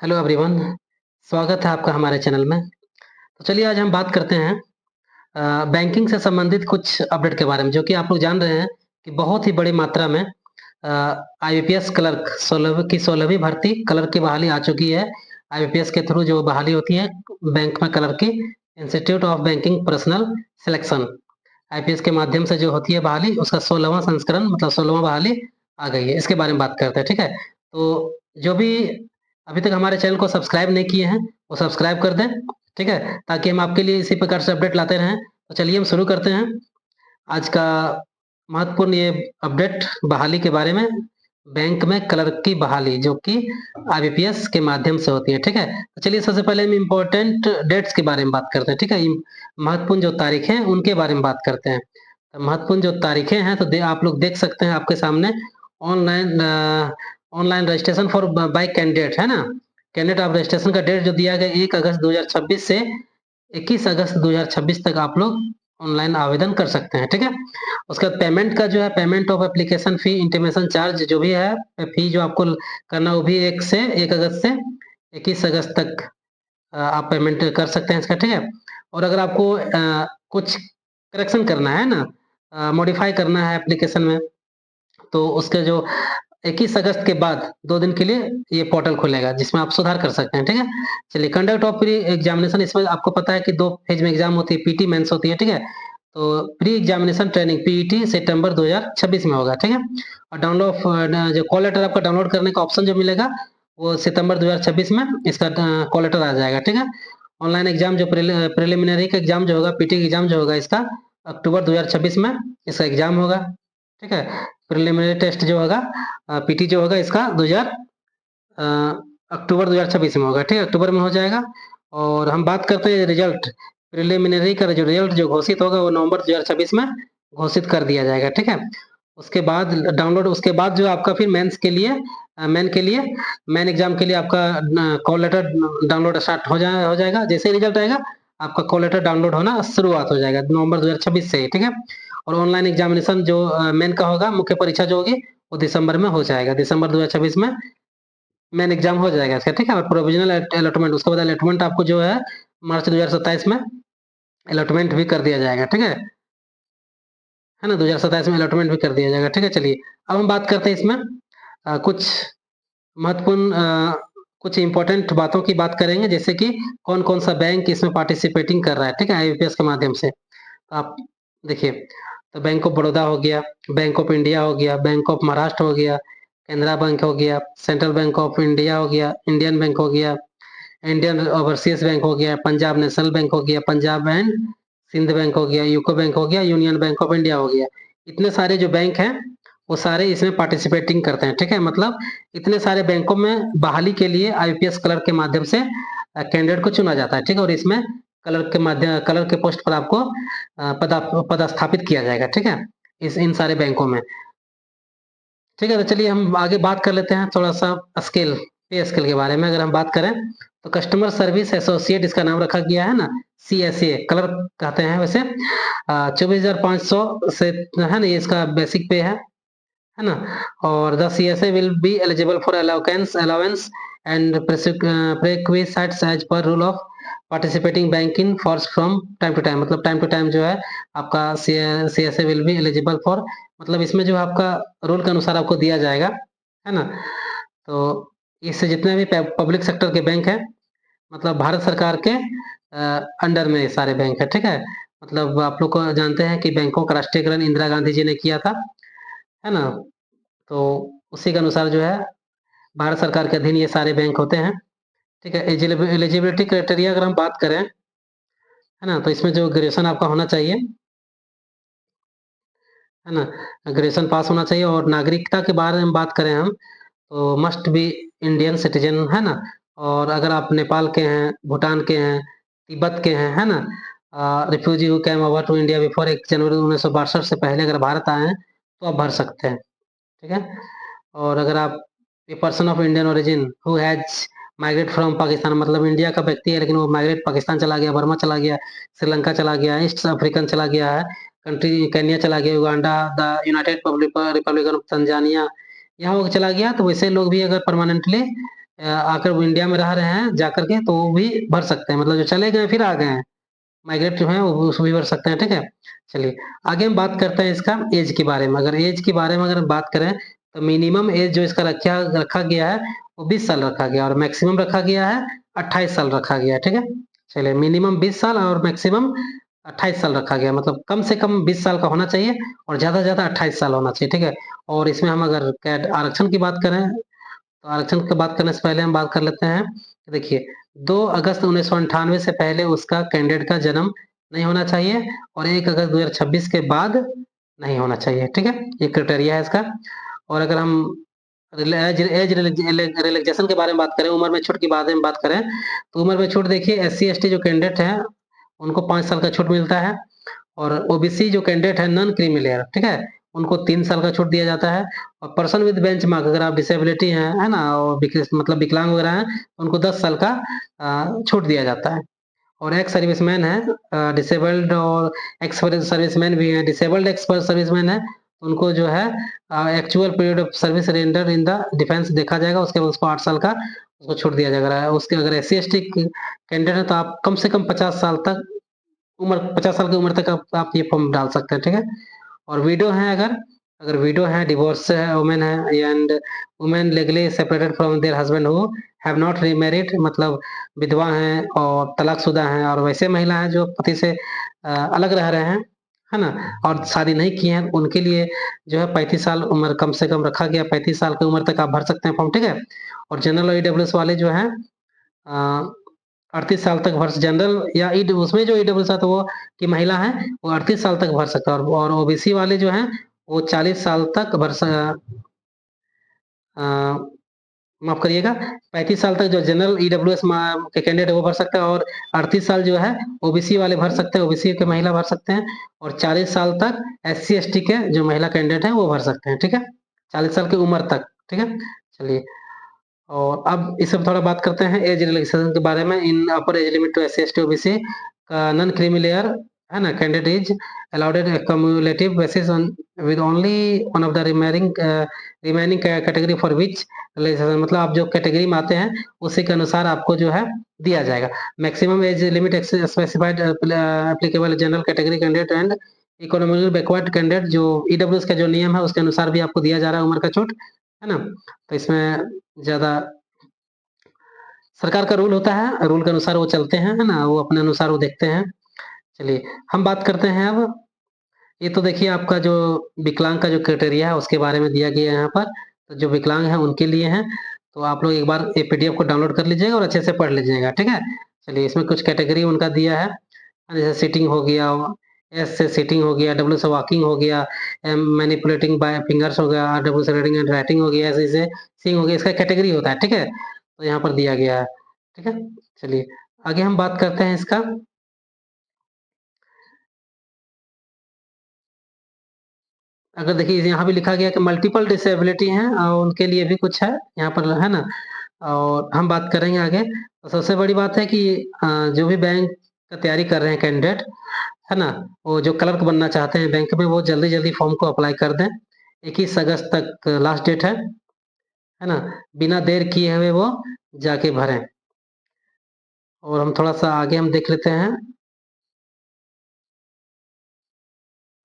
Hello everyone, स्वागत है आपका हमारे चैनल में। तो चलिए आज हम बात करते हैं बैंकिंग से संबंधित कुछ अपडेट के बारे में, जो कि आप लोग जान रहे हैं कि बहुत ही बड़ी मात्रा में आईबीपीएस क्लर्क 16वीं भर्ती क्लर्क की बहाली आ चुकी है। आईबीपीएस के थ्रू जो बहाली होती है बैंक में क्लर्क की, institute of banking personal selection IPS के माध्यम से जो होती है बहाली, उसका 16वां संस्करण मतलब 16वां बहाली आ गई है। इसके बारे में बात करते हैं, ठीक है? तो जो भी अभी तक हमारे चैनल को सब्सक्राइब नहीं किए हैं, वो सब्सक्राइब कर दें, ठीक है? ताकि हम आपके लिए इसी प्रकार से अपडेट लाते रहें। तो चलिए हम शुरू करते हैं आज का महत्वपूर्ण ये अपडेट बहाली के बारे में। बैंक में क्लर्क की बहाली जो कि आईबीपीएस के माध्यम से होती है, ठीक है? तो चलिए सबसे पहले हम इम्पोर्टेंट डेट्स के बारे में बात करते हैं, ठीक है? महत्वपूर्ण जो तारीखें हैं उनके बारे में बात करते हैं। तो महत्वपूर्ण जो तारीखें हैं तो आप लोग देख सकते हैं आपके सामने online online registration for bye candidate है ना? कैंडिडेट आप रजिस्ट्रेशन का डेट जो दिया गया 1 अगस्त 2026 से 21 अगस्त 2026 तक आप लोग ऑनलाइन आवेदन कर सकते हैं, ठीक है? उसके बाद पेमेंट का जो है payment of application fee, intimation charge जो भी है, फी जो आपको करना वो भी 1 अगस्त से 21 अगस्त तक आप पेमेंट कर सकते हैं इसका, ठीक है? और अगर आपको कुछ करेक्शन करना है ना, मॉडिफाई करना है एप्लीकेशन में, तो उसके जो 21 अगस्त के बाद 2 दिन के लिए ये पोर्टल खुलेगा जिसमें आप सुधार कर सकते हैं, ठीक है? चलिए कंडक्ट ऑफ प्री एग्जामिनेशन, इसमें आपको पता है कि 2 फेज में एग्जाम होती है, पीटी मेंस होती है, ठीक है? तो प्री एग्जामिनेशन ट्रेनिंग पीईटी सितंबर 2026 में होगा, ठीक है? और जो कॉल लेटर आपका डाउनलोड करने का ऑप्शन जो मिलेगा वो सितंबर 2026 में इसका कॉल लेटर आ जाएगा, ठीक है? ऑनलाइन एग्जाम जो प्रिलिमिनरी का एग्जाम जो होगा, पीटी का एग्जाम जो होगा इसका अक्टूबर 2026 में इसका एग्जाम होगा, ठीक है? प्रिलिमिनरी टेस्ट जो होगा पीटी जो होगा इसका अ, अक्टूबर 2026 में होगा, ठीक है? अक्टूबर में हो जाएगा। और हम बात करते हैं रिजल्ट, प्रिलिमिनरी का जो रिजल्ट जो घोषित होगा वो नवंबर 2026 में घोषित कर दिया जाएगा, ठीक है? उसके बाद जो आपका फिर मेंस के लिए मेन एग्जाम के लिए आपका कॉल लेटर डाउनलोड स्टार्ट हो जाएगा। जैसे ही रिजल्ट आएगा आपका कॉल लेटर डाउनलोड होना शुरुआत हो जाएगा नवंबर 2026 से ही, ठीक है? और ऑनलाइन एग्जामिनेशन जो मेन का होगा, मुख्य परीक्षा जो होगी वो दिसंबर में हो जाएगा। दिसंबर 2026 में मेन एग्जाम हो जाएगा इसका, ठीक है? और प्रोविजनल अलॉटमेंट, उसके बाद अलॉटमेंट आपको जो है मार्च 2027 में अलॉटमेंट भी कर दिया जाएगा, ठीक है ना? 2027 में अलॉटमेंट भी कर दिया जाएगा, ठीक है? चलिए अब हम बात करते हैं इसमें कुछ महत्वपूर्ण कुछ इम्पोर्टेंट बातों की बात करेंगे, जैसे कि कौन-कौन सा बैंक इसमें पार्टिसिपेटिंग कर रहा है, ठीक है? आईबीपीएस के माध्यम से। आप देखिए, तो बैंक ऑफ बड़ौदा हो गया, बैंक ऑफ इंडिया हो गया, बैंक ऑफ महाराष्ट्र हो गया, कैनरा बैंक हो गया, सेंट्रल बैंक ऑफ इंडिया हो गया, इंडियन बैंक हो गया, इंडियन ओवरसीज बैंक हो गया, पंजाब नेशनल बैंक हो गया, पंजाब एंड सिंध बैंक हो गया, यूको बैंक हो गया, यूनियन बैंक ऑफ इंडिया हो गया। इतने सारे जो बैंक हैं वो सारे इसमें पार्टिसिपेटिंग करते हैं, ठीक है? मतलब इतने सारे बैंकों में बहाली के लिए आईपीएस क्लर्क के माध्यम से कैंडिडेट को चुना जाता है, ठीक है? और इसमें क्लर्क के पोस्ट पर आपको पदस्थापित किया जाएगा, ठीक है? इन सारे बैंकों में, ठीक है? तो चलिए हम आगे बात कर लेते हैं थोड़ा-सा पे स्केल के बारे में। अगर हम बात करें तो कस्टमर सर्विस एसोसिएट इसका नाम रखा गया है ना, सीएसए क्लर्क कहते हैं वैसे। 24,500 से है ना, ये इसका बेसिक पे है ना? और the CSA will be eligible for allowance and perquisites as per rule of participating bank in force from time to time, मतलब टाइम टू टाइम जो है आपका CSA will be eligible for, मतलब इसमें जो आपका रूल के अनुसार आपको दिया जाएगा, है ना? तो इससे जितने भी पब्लिक सेक्टर के बैंक हैं, मतलब भारत सरकार के अंडर में ये सारे बैंक है, ठीक है? मतलब आप लोग को जानते हैं कि बैंकों का राष्ट्रीयकरण इंदिरा गांधी जी ने किया था, है ना? तो उसी के अनुसार जो है भारत सरकार के अधीन ये सारे बैंक होते हैं, ठीक है? एलिजिबिलिटी क्राइटेरिया अगर हम बात करें, है ना? तो इसमें जो ग्रेजुएशन आपका होना चाहिए, है ना? ग्रेजुएशन पास होना चाहिए। और नागरिकता के बारे में बात करें हम, तो मस्ट बी इंडियन सिटीजन, है ना? और अगर आप नेपाल के हैं, भूटान के हैं, तिब्बत के हैं, है ना? Refugee who came over to India before 1 January 1962 से पहले अगर भारत आए हैं, तो आप भर सकते हैं, ठीक है? और अगर आप a person of Indian origin who has migrate from Pakistan, मतलब इंडिया का व्यक्ति है लेकिन वो माइग्रेट पाकिस्तान चला गया, बर्मा चला गया, श्रीलंका चला गया, ईस्ट अफ्रीकन चला गया है, कंट्री केन्या चला गया, Uganda, the United Republic of Tanzania, यहाँ वो चला गया, तो वैसे लोग भी अगर परमानेंटली आकर वो इंडिया में रह रहे हैं जाकर के, तो वो भी भर सकते हैं, मतलब जो चले गए फिर आ गए हैं, माइग्रेट जो हैं वो भी भर सकते हैं, ठीक है। चलिए आगे हम बात करते हैं इसका एज के बारे में। अगर एज के बारे में अगर हम बात करें, तो मिनिमम एज जो इसका रखा रखा गया है वो 20 साल रखा गया, और मैक्सिमम रखा गया है 28 साल रखा गया है, ठीक है। चलिए मिनिमम 20 साल और मैक्सिमम 28 साल रखा गया, मतलब कम से कम 20 साल का होना चाहिए और ज़्यादा से ज़्यादा 28 साल होना चाहिए, ठीक है। और इसमें हम अगर कैट आरक्षण की बात करें, तो आरक्षण की बात करने से पहले हम बात कर लेते हैं कि देखिए 2 अगस्त 1998 से पहले उसका कैंडिडेट का जन्म नहीं होना चाहिए, और 1 अगस्त 2026 के बाद नहीं होना चाहिए, ठीक है। ये क्राइटेरिया है इसका। और अगर हम एज रिलैक्सेशन के बारे में बात करें, उम्र में छूट के बारे में बात करें, तो उम्र में छूट देखिए एससी एसटी जो कैंडिडेट हैं उनको 5 साल का छूट मिलता है, और ओबीसी जो कैंडिडेट है नॉन क्रीमी लेयर, ठीक है, उनको 3 साल का छूट दिया जाता है। और पर्सन विद बेंचमार्क, अगर आप डिसेबिलिटी हैं, है ना, और मतलब विकलांग वगैरह हैं, तो उनको 10 साल का छूट दिया जाता है। और एक्स सर्विसमैन है डिसेबल्ड, और एक्स सर्विसमैन भी है डिसेबल्ड, एक्स सर्विसमैन है, उनको जो है actual period of service render in the defence देखा जाएगा, उसके बाद उसको 8 साल का उसको छूट दिया जाएगा। उसके अगर S C S T candidate है तो आप कम से कम 50 साल तक उम्र, 50 साल की उम्र तक आप ये फॉर्म डाल सकते हैं, ठीक है। और विडो है, अगर अगर विडो है, डिवोर्स है, वुमेन है, and women legally separated from there husband who have not remarried, मतलब विधवा हैं और तलाकशुदा हैं, और वैसे महिला हैं जो पति से अलग रह रहे हैं, है ना, और शादी नहीं की हैं, उनके लिए जो है 35 साल उम्र कम से कम रखा गया, 35 साल की उम्र तक आप भर सकते हैं फॉर्म, ठीक है। और जनरल और ईडब्ल्यूएस वाले जो हैं 38 साल तक भर, जनरल या उसमें जो ईडब्ल्यूएस है तो वो की महिला है वो 38 साल तक भर सकता है, और ओबीसी वाले जो हैं वो 40 साल तक माफ करिएगा, 35 साल तक जो जनरल ईडब्ल्यूएस के कैंडिडेट है वो भर सकता है, और 38 साल जो है ओबीसी वाले भर सकते हैं, ओबीसी के महिला भर सकते हैं, और 40 साल तक एससी एसटी के जो महिला कैंडिडेट हैं वो भर सकते हैं, ठीक है, 40 साल की उम्र तक, ठीक है। चलिए, और अब इस सब थोड़ा बात करते हैं एज रिलैक्सेशन के बारे में। In upper age limit to SC ST OBC का नॉन क्रीमी लेयर, है ना, candidate is allowed at cumulative basis on with only one of the remaining category for which relaxation, मतलब आप जो कैटेगरी में आते हैं उसी के अनुसार आपको जो है दिया जाएगा। Maximum age limit specified applicable general category candidate and economically backward candidate, जो ईडब्ल्यूएस का जो नियम है उसके अनुसार भी आपको दिया जा रहा है उम्र का छूट, है ना। तो इसमें ज़्यादा सरकार का रूल होता है, रूल के अनुसार वो चलते हैं, है ना, वो अपने अनुसार वो देखते हैं। चलिए हम बात करते हैं अब, ये तो देखिए आपका जो विकलांग का जो क्राइटेरिया है उसके बारे में दिया गया है यहाँ पर, तो जो विकलांग है उनके लिए है, तो आप लोग एक बार ये पीडीएफ को डाउनलोड कर लीजिएगा और अच्छे से पढ़ लीजिएगा, ठीक है। चलिए इसमें कुछ कैटेगरी उनका दिया है, जैसे सीटिंग हो गया, एस से सीटिंग हो गया, डब्ल्यू से वॉकिंग हो गया, मैनिपुलेटिंग बाय फिंगर्स हो गया, डब्ल्यू से रीडिंग एंड राइटिंग हो गया, ऐसे से सीइंग हो गया, इसका कैटेगरी होता है, ठीक है, तो यहाँ पर दिया गया है, ठीक है। चलिए आगे हम बात करते हैं इसका। अगर देखिए यहाँ भी लिखा गया कि मल्टीपल डिसेबिलिटी हैं और उनके लिए भी कुछ है यहाँ पर, है ना, और हम बात करेंगे आगे। तो सबसे बड़ी बात है कि जो भी बैंक का तैयारी कर रहे हैं कैंडिडेट, है ना, वो जो क्लर्क बनना चाहते हैं बैंक में, वो जल्दी जल्दी फॉर्म को अप्लाई कर दें। 21 अगस्त तक लास्ट डेट है ना, बिना देर किए हुए वो जाके भरें। और हम थोड़ा सा आगे हम देख लेते हैं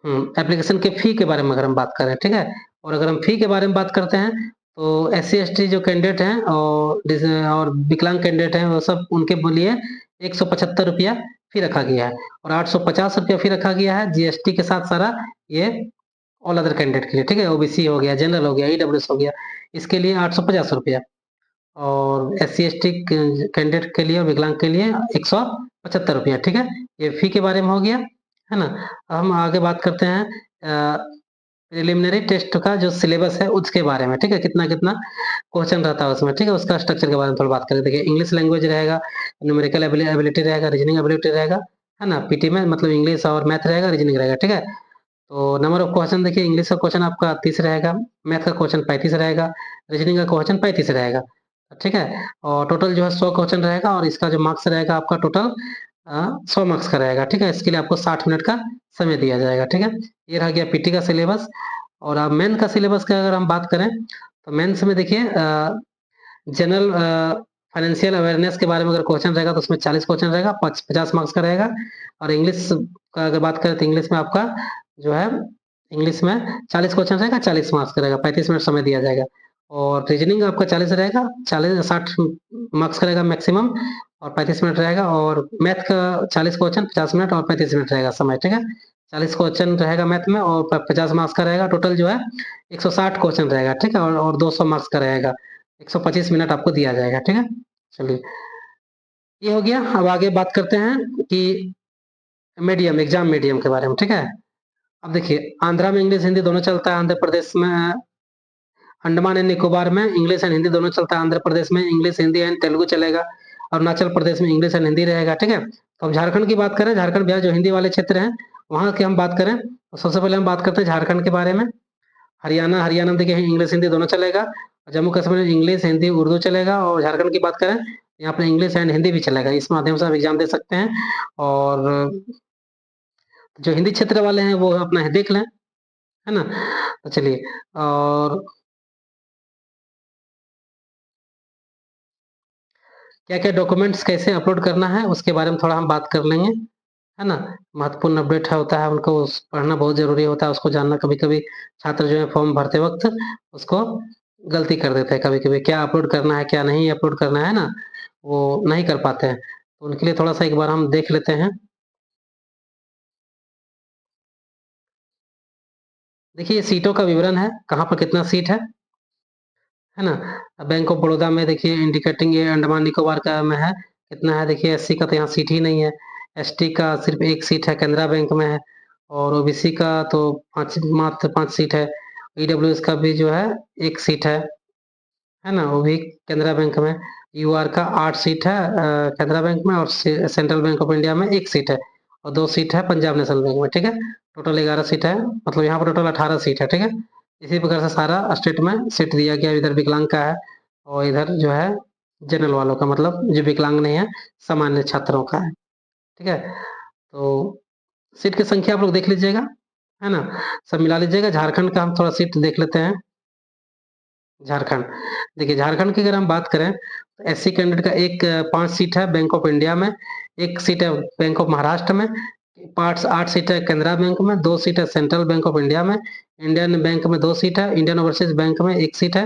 एप्लीकेशन के फी के बारे में अगर हम बात करें, ठीक है। और अगर हम फी के बारे में बात करते हैं, तो एस सी एस टी जो कैंडिडेट हैं और विकलांग कैंडिडेट हैं वो सब उनके लिए 175 रुपया फी रखा गया है, और 850 रुपया फी रखा गया है जीएसटी के साथ सारा, ये ऑल अदर कैंडिडेट के लिए, ठीक है, ओबीसी हो गया, जनरल हो गया, ईडब्ल्यूएस हो गया, इसके लिए 850 रुपया, और S C S T candidate के लिए और विकलांग के लिए 175 रुपया, ठीक है। ये फी के बारे में हो गया, है ना। अब हम आगे बात करते हैं प्रिलिमिनरी टेस्ट का जो सिलेबस है उसके बारे में, ठीक है, कितना कितना क्वेश्चन रहता है उसमें, ठीक है, उसका स्ट्रक्चर के बारे में थोड़ा बात करें। देखिए इंग्लिश लैंग्वेज रहेगा, न्यूमेरिकल एबिलिटी रहेगा, रीजनिंग एबिलिटी रहेगा, है ना, पीटी में मतलब इंग्लिश और मैथ रहेगा, रीजनिंग रहेगा, ठीक है। तो नंबर ऑफ क्वेश्चन देखिए, इंग्लिश का क्वेश्चन आपका 30 रहेगा, मैथ का क्वेश्चन 35 रहेगा, रीजनिंग का क्वेश्चन 35 रहेगा, ठीक है। और टोटल जो है 100 क्वेश्चन रहेगा, और इसका जो मार्क्स रहेगा आपका टोटल 100 मार्क्स का रहेगा, ठीक है। इसके लिए आपको 60 मिनट का समय दिया जाएगा, ठीक है। ये रह गया पीटी का सिलेबस। और अब मेन का सिलेबस का अगर हम बात करें, तो मेंस में देखिए जनरल फाइनेंशियल अवेयरनेस के बारे में अगर क्वेश्चन रहेगा तो उसमें 40 क्वेश्चन रहेगा, 50 मार्क्स का रहेगा। और इंग्लिश का अगर बात करें तो इंग्लिश में आपका जो है इंग्लिश में 40 क्वेश्चन रहेगा, 40 मार्क्स का रहेगा, 35 मिनट समय दिया जाएगा। और रीजनिंग आपका 40 रहेगा, 60 मार्क्स का रहेगा मैक्सिमम, और 35 मिनट रहेगा। और मैथ का 40 क्वेश्चन, 50 मिनट और 35 मिनट रहेगा समय, ठीक है। 40 क्वेश्चन रहेगा मैथ में और 50 मार्क्स का रहेगा। टोटल जो है 160 क्वेश्चन रहेगा, ठीक है। और 200 मार्क्स का रहेगा। 125 मिनट आपको दिया जाएगा, ठीक है। चलिए, ये हो गया। अब आगे बात करते हैं कि मीडियम, एग्जाम मीडियम के बारे में, ठीक है। अब देखिए, आंध्रा में इंग्लिश हिंदी दोनों चलता है, आंध्र प्रदेश में, अंडमान एंड निकोबार में इंग्लिश एंड हिंदी दोनों चलता है, आंध्र प्रदेश में इंग्लिश हिंदी एंड तेलुगु चलेगा, अरुणाचल प्रदेश में इंग्लिश एंड हिंदी रहेगा, ठीक है। तो अब झारखंड की बात करें, झारखंड बिहार जो हिंदी वाले क्षेत्र हैं वहां की हम बात करें तो सबसे पहले हम बात करते हैं झारखंड के बारे में। हरियाणा, हरियाणा देखिए इंग्लिश हिंदी दोनों चलेगा। जम्मू कश्मीर में इंग्लिश हिंदी उर्दू चलेगा। और झारखंड की बात करें यहाँ पर इंग्लिश एंड हिंदी भी चलेगा। इस माध्यम से आप एग्जाम दे सकते हैं। और जो हिंदी क्षेत्र वाले हैं वो अपना देख लें, है ना। तो चलिए, और क्या-क्या डॉक्यूमेंट्स कैसे अपलोड करना है उसके बारे में थोड़ा हम बात कर लेंगे, है ना। महत्वपूर्ण अपडेट है होता है, उनको पढ़ना बहुत ज़रूरी होता है, उसको जानना। कभी-कभी छात्र जो है फॉर्म भरते वक़्त उसको गलती कर देते हैं कभी-कभी, क्या अपलोड करना है, क्या नहीं अपलोड करना है ना, वो नहीं कर पाते हैं। तो उनके लिए थोड़ा-सा एक बार हम देख लेते हैं। देखिए, ये सीटों का विवरण है, कहाँ पर कितना सीट है ना। बैंक ऑफ बड़ौदा में देखिए इंडिकेटिंग ये अंडमान निकोबार का में है, कितना है देखिए। एससी का तो यहाँ सीट ही नहीं है, एसटी का सिर्फ 1 सीट है, कैनरा बैंक में है। और ओबीसी का तो 5, मात्र 5 सीट है। ईडब्ल्यूएस का भी जो है 1 सीट है ना, वो भी कैनरा बैंक में। यूआर का 8 सीट है कैनरा बैंक में, और सेंट्रल बैंक ऑफ इंडिया में 1 सीट है, और 2 सीट है पंजाब नेशनल बैंक में, ठीक है। टोटल 11 सीट है, मतलब यहाँ पर टोटल 18 सीट है, ठीक है। इसी प्रकार से सारा स्टेट में सीट दिया गया। इधर विकलांग का है, और इधर जो है जनरल वालों का, मतलब जो विकलांग नहीं है, सामान्य छात्रों का है, ठीक है। तो सीट की संख्या आप लोग देख लीजिएगा, है ना, सब मिला लीजिएगा। झारखंड का हम थोड़ा सीट देख लेते हैं। झारखंड, देखिए झारखंड की अगर हम बात करें तो एससी कैंडिडेट का 5 सीट है बैंक ऑफ इंडिया में, 1 सीट है बैंक ऑफ महाराष्ट्र में, 8 सीट है कैनरा बैंक में, 2 सीट है सेंट्रल बैंक ऑफ इंडिया में, इंडियन बैंक में 2 सीट है, इंडियन ओवरसीज बैंक में 1 सीट है।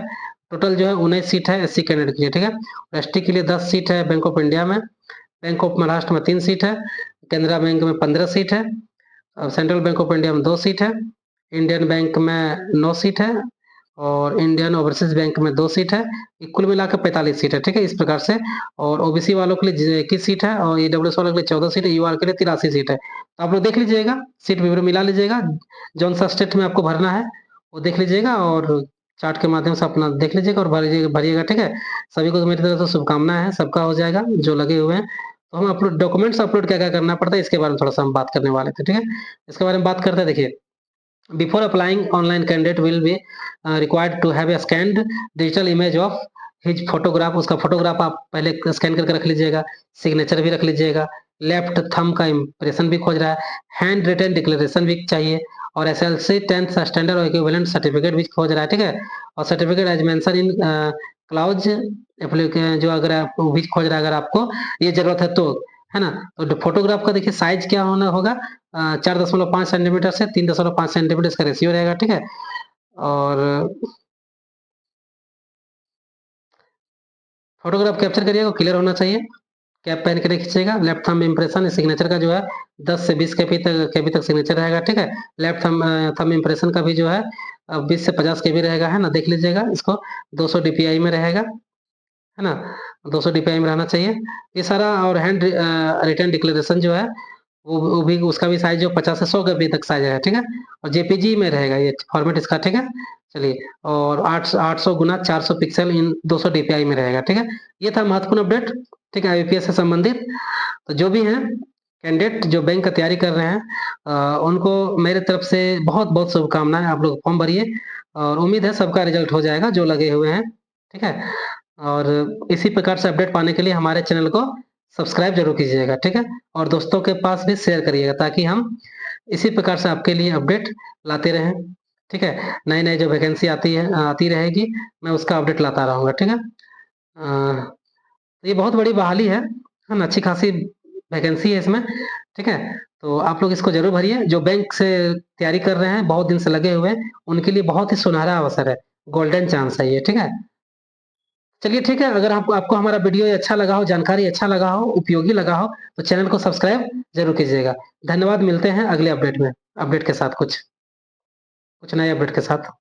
टोटल जो है 19 सीट है एससी कैंडिडेट के लिए, ठीक है। एसटी के लिए 10 सीट है बैंक ऑफ इंडिया में, बैंक ऑफ महाराष्ट्र में 3 सीट है, कैनरा बैंक में 15 सीट है, सेंट्रल बैंक ऑफ इंडिया में 2 सीट है, इंडियन बैंक में 9 सीट है, और इंडियन ओवरसीज बैंक में 2 सीट है। कुल मिलाकर 45 सीट है, ठीक है, इस प्रकार से। और ओबीसी वालों के लिए 21 सीट है, और ईडब्ल्यूएस वालों के लिए 14 सीट है, यूआर के लिए 83 सीट है। तो आप लोग देख लीजिएगा, सीट विवरण मिला लीजिएगा, जौन सा स्टेट में आपको भरना है वो देख लीजिएगा, और चार्ट के माध्यम से अपना देख लीजिएगा और भरिएगा, ठीक है। सभी को मेरी तरफ से शुभकामनाएं हैं, सबका हो जाएगा जो लगे हुए हैं। तो हम अपलोड डॉक्यूमेंट्स अपलोड क्या-क्या करना पड़ता है इसके बारे में थोड़ा-सा हम बात करने वाले थे, ठीक है। इसके बारे में बात करते हैं। देखिए, before applying, online candidate will be required to have a scanned digital image of his photograph। उसका फोटोग्राफ आप पहले स्कैन करके रख लीजिएगा, सिग्नेचर भी रख लीजिएगा, लेफ्ट थंब का इम्प्रेशन भी खोज रहा है, हैंड रिटन डिक्लेरेशन भी चाहिए, और एसएलसी 10th स्टैंडर्ड और इक्विवेलेंट सर्टिफिकेट भी खोज रहा है, ठीक है। और certificate as mention in clause application जो अगर आप भी खोज रहा है, अगर आपको ये जरूरत है तो, है ना। तो फोटोग्राफ का देखिए साइज क्या होना होगा, 4.5 सेंटीमीटर से 3.5 सेंटीमीटर इसका रेशियो रहेगा, ठीक है। और फोटोग्राफ कैप्चर करिएगा, क्लियर होना चाहिए। कैप पहन के खींचिएगा। लेफ्ट थंब इम्प्रेशन सिग्नेचर का जो है 10 से 20 केबी तक सिग्नेचर रहेगा, ठीक है। लेफ्ट थंब इम्प्रेशन का भी जो है 20 से 50 केबी रहेगा, है ना, देख लीजिएगा इसको। 200 डीपीआई में रहेगा, है ना, 200 डीपीआई में रहना चाहिए ये सारा। और हैंड रिटन डिक्लेरेशन जो है वो भी, उसका भी साइज जो 50 से 100 केबी तक साइज है, ठीक है। और जेपीजी में रहेगा ये फॉर्मेट इसका, ठीक है। चलिए, और 800 गुना 400 पिक्सल इन 200 डीपीआई में रहेगा, ठीक है। ये था महत्वपूर्ण अपडेट, ठीक है, आईपीएस से संबंधित। तो जो भी हैं कैंडिडेट जो बैंक का तैयारी कर रहे हैं, उनको मेरे तरफ से बहुत बहुत शुभकामनाएं। आप लोग फॉर्म भरिए, और उम्मीद है सबका रिजल्ट हो जाएगा जो लगे हुए हैं, ठीक है। और इसी प्रकार से अपडेट पाने के लिए हमारे चैनल को सब्सक्राइब जरूर कीजिएगा, ठीक है। और दोस्तों के पास भी शेयर करिएगा, ताकि हम इसी प्रकार से आपके लिए अपडेट लाते रहें, ठीक है। नई नई जो वैकेंसी आती रहेगी, मैं उसका अपडेट लाता रहूंगा, ठीक है। तो ये बहुत बड़ी बहाली है ना? अच्छी खासी वैकेंसी है इसमें, ठीक है? तो आप लोग इसको ज़रूर भरिए, जो बैंक से तैयारी कर रहे हैं, बहुत दिन से लगे हुए हैं, उनके लिए बहुत ही सुनहरा अवसर है, गोल्डन चांस है ये, ठीक है? चलिए ठीक है, अगर आपको आपको हमारा वीडियो ये अच्छा लगा हो, जानकारी अच्छा लगा हो, उपयोगी लगा हो, तो चैनल को सब्सक्राइब ज़रूर कीजिएगा। धन्यवाद, मिलते हैं अगले अपडेट में, अपडेट के साथ कुछ नए अपडेट के साथ।